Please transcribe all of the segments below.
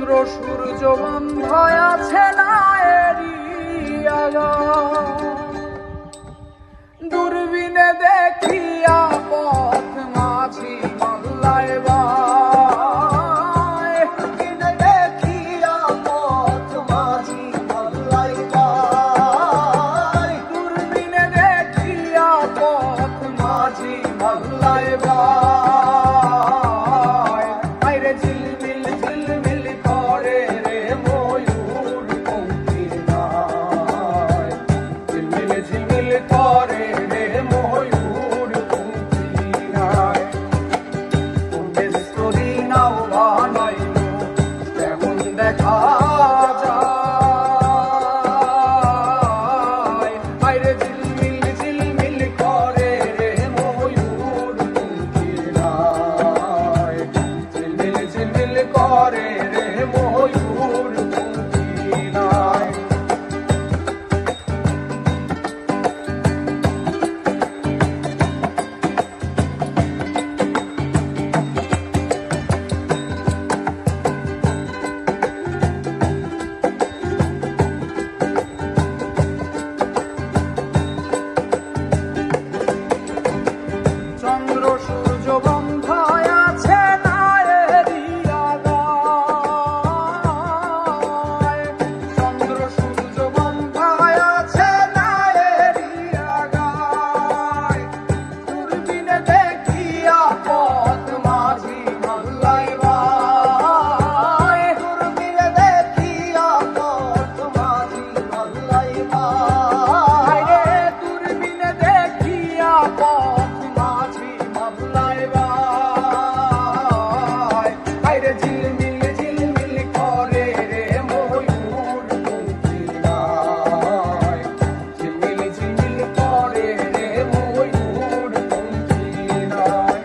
চন্দ্র সূর্য বন্ধ আছে না এরিয়া, দূরবীনে দেখিয়া পথ মাঝি মহল্লায় বায়, দেখিয়া পথ মাঝি মহল্লায় বায়, দূরবীনে দেখিয়া পথ মাঝি মহল্লায় বায়। আইরে ঝিলমিল ঝিলমিল করে রে ময়ূর পঙ্খির গায়, ঝিলমিল ঝিলমিল করে রে ময়ূর পঙ্খির গায়। কোন স্তরি নাও বানাইল তেমন দেখা যায়, আইরে ঝিলমিল ঝিলমিল করে রে ময়ূর পঙ্খির গায়, ঝিলমিল ঝিলমিল করে রে ময়ূর পঙ্খির গায়। চন্দ্র সূর্য বন্ধ আছে না এরিয়া গায়, চন্দ্র সূর্য বন্ধ আছে না এরিয়া গায়, দূরবীনে দেখিয়া পথ মাঝি মহল্লায় বায়, দূরবীনে দেখিয়া পথ মাঝি মহল্লায় বায়, দূরবীনে দেখিয়া পথ মাঝি মহল্লায় বায়। আইরে ঝিলমিল ঝিলমিল করে রে ময়ূর পঙ্খির গায়, ঝিলমিল ঝিলমিল করে রে ময়ূর পঙ্খির গায়।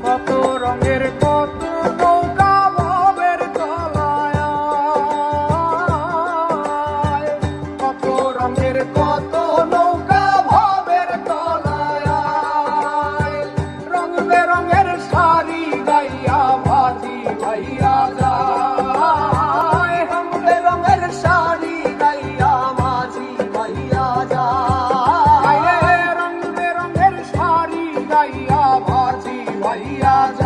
কত রঙের কত নৌকা ভবের তলায়, কত রঙের কত নৌকা ভবের তলায়, রং বেরঙের শাড়ি গাইয়া ভাজি ভাইয়া যায়, রং বেরঙের শাড়ি গাইয়া মাঝি ভাইয়া যায়, রং বেরঙের শাড়ি গাইয়া ভাজি ভাইয়া যায়।